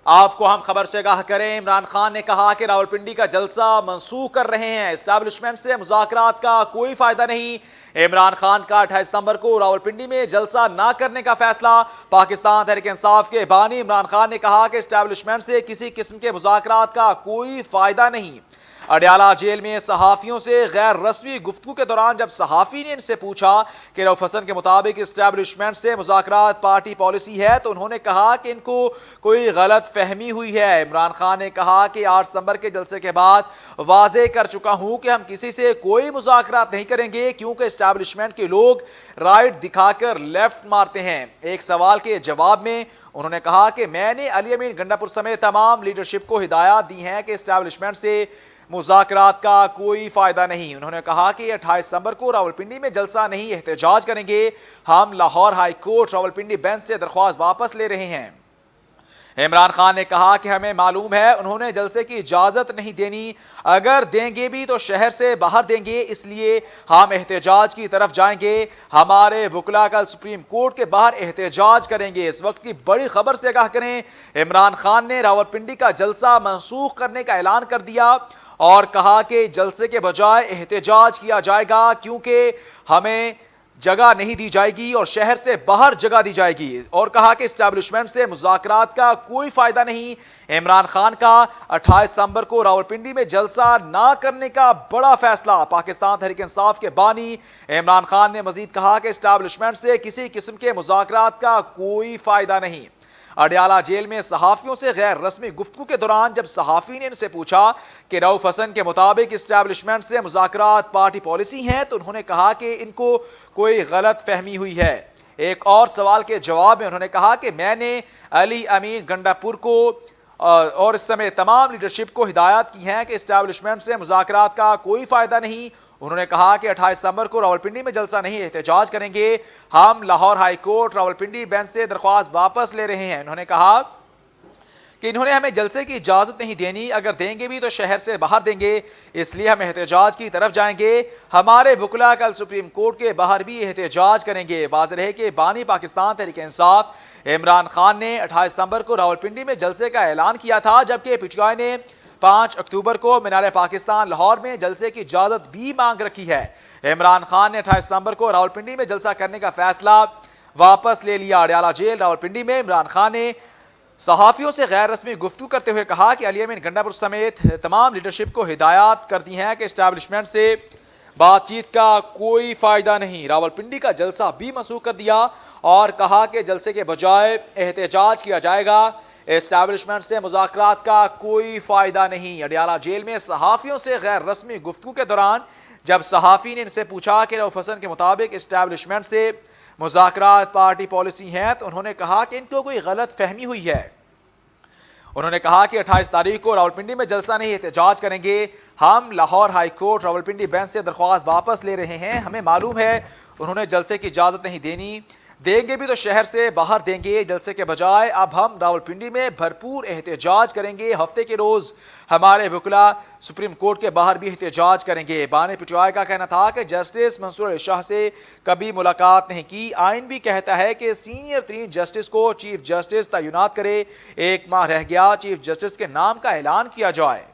آپ کو ہم خبر سے آگاہ کریں، عمران خان نے کہا کہ راولپنڈی کا جلسہ منسوخ کر رہے ہیں، اسٹیبلشمنٹ سے مذاکرات کا کوئی فائدہ نہیں۔ عمران خان کا 28 ستمبر کو راولپنڈی میں جلسہ نہ کرنے کا فیصلہ۔ پاکستان تحریک انصاف کے بانی عمران خان نے کہا کہ اسٹیبلشمنٹ سے کسی قسم کے مذاکرات کا کوئی فائدہ نہیں۔ اڈیالہ جیل میں صحافیوں سے غیر رسمی گفتگو کے دوران جب صحافی نے ان سے پوچھا کہ رؤف حسن کے مطابق اسٹیبلشمنٹ سے مذاکرات پارٹی پالیسی ہے تو انہوں نے کہا کہ ان کو کوئی غلط فہمی ہوئی ہے۔ عمران خان نے کہا کہ 8 ستمبر کے جلسے کے بعد واضح کر چکا ہوں کہ ہم کسی سے کوئی مذاکرات نہیں کریں گے کیونکہ اسٹیبلشمنٹ کے لوگ رائٹ دکھا کر لیفٹ مارتے ہیں۔ ایک سوال کے جواب میں انہوں نے کہا کہ میں نے علی امین گنڈا پور سمیت تمام لیڈرشپ کو ہدایات دی ہیں کہ اسٹیبلشمنٹ سے مذاکرات کا کوئی فائدہ نہیں۔ انہوں نے کہا کہ 28 ستمبر کو راولپنڈی میں جلسہ نہیں، احتجاج کریں گے۔ ہم Lahore high court Rawalpindi bench سے درخواست واپس لے رہے ہیں۔ عمران خان نے کہا کہ ہمیں معلوم ہے انہوں نے جلسے کی اجازت نہیں دینی، اگر دیں گے بھی تو شہر سے باہر دیں گے، اس لیے ہم احتجاج کی طرف جائیں گے۔ ہمارے وکلاء کل سپریم کورٹ کے باہر احتجاج کریں گے۔ اس وقت کی بڑی خبر سے آگاہ کریں، عمران خان نے راولپنڈی کا جلسہ منسوخ کرنے کا اعلان کر دیا اور کہا کہ جلسے کے بجائے احتجاج کیا جائے گا کیونکہ ہمیں جگہ نہیں دی جائے گی اور شہر سے باہر جگہ دی جائے گی، اور کہا کہ اسٹیبلشمنٹ سے مذاکرات کا کوئی فائدہ نہیں۔ عمران خان کا 28 ستمبر کو راولپنڈی میں جلسہ نہ کرنے کا بڑا فیصلہ۔ پاکستان تحریک انصاف کے بانی عمران خان نے مزید کہا کہ اسٹیبلشمنٹ سے کسی قسم کے مذاکرات کا کوئی فائدہ نہیں۔ اڈیالہ جیل میں صحافیوں سے غیر رسمی گفتگو کے دوران جب صحافی نے ان سے پوچھا کہ رؤف حسن کے مطابق اسٹیبلشمنٹ سے مذاکرات پارٹی پالیسی ہیں تو انہوں نے کہا کہ ان کو کوئی غلط فہمی ہوئی ہے۔ ایک اور سوال کے جواب میں انہوں نے کہا کہ میں نے علی امین گنڈا پور کو اور اس سمے تمام لیڈرشپ کو ہدایات کی ہیں کہ اسٹیبلشمنٹ سے مذاکرات کا کوئی فائدہ نہیں۔ انہوں نے کہا کہ 28 ستمبر کو راولپنڈی میں جلسہ نہیں، احتجاج کریں گے۔ ہم Lahore high court Rawalpindi bench سے درخواست واپس لے رہے ہیں۔ انہوں نے کہا کہ انہوں نے ہمیں جلسے کی اجازت نہیں دینی، اگر دیں گے بھی تو شہر سے باہر دیں گے، اس لیے ہم احتجاج کی طرف جائیں گے۔ ہمارے وکلاء کل سپریم کورٹ کے باہر بھی احتجاج کریں گے۔ واضح رہے کہ بانی پاکستان تحریک انصاف عمران خان نے 28 ستمبر کو راولپنڈی میں جلسے کا اعلان کیا تھا، جبکہ پی ٹی آئی نے 5 اکتوبر کو مینار پاکستان لاہور میں جلسے کی اجازت بھی مانگ رکھی ہے۔ عمران خان نے 28 ستمبر کو راولپنڈی میں جلسہ کرنے کا فیصلہ واپس لے لیا۔ اڈیالہ جیل راولپنڈی میں عمران خان نے صحافیوں سے غیر رسمی گفتگو کرتے ہوئے کہا کہ علی امین گنڈا پور سمیت تمام لیڈرشپ کو ہدایات کر دی ہیں کہ اسٹیبلشمنٹ سے بات چیت کا کوئی فائدہ نہیں۔ راولپنڈی کا جلسہ بھی منسوخ کر دیا اور کہا کہ جلسے کے بجائے احتجاج کیا جائے گا، اسٹیبلشمنٹ سے مذاکرات کا کوئی فائدہ نہیں۔ اڈیالہ جیل میں صحافیوں سے غیر رسمی گفتگو کے دوران جب صحافی نے ان سے پوچھا کہ رؤف حسن کے مطابق اسٹیبلشمنٹ سے مذاکرات پارٹی پالیسی ہیں تو انہوں نے کہا کہ ان کو کوئی غلط فہمی ہوئی ہے۔ انہوں نے کہا کہ 28 تاریخ کو راولپنڈی میں جلسہ نہیں، احتجاج کریں گے۔ ہم Lahore high court Rawalpindi bench سے درخواست واپس لے رہے ہیں۔ ہمیں معلوم ہے انہوں نے جلسے کی اجازت نہیں دینی، دیں گے بھی تو شہر سے باہر دیں گے، جلسے کے بجائے اب ہم راولپنڈی میں بھرپور احتجاج کریں گے۔ ہفتے کے روز ہمارے وکلاء سپریم کورٹ کے باہر بھی احتجاج کریں گے۔ بانی پی ٹی آئی کا کہنا تھا کہ جسٹس منصور علی شاہ سے کبھی ملاقات نہیں کی۔ آئین بھی کہتا ہے کہ سینئر ترین جسٹس کو چیف جسٹس تعینات کرے۔ 1 ماہ رہ گیا، چیف جسٹس کے نام کا اعلان کیا جائے۔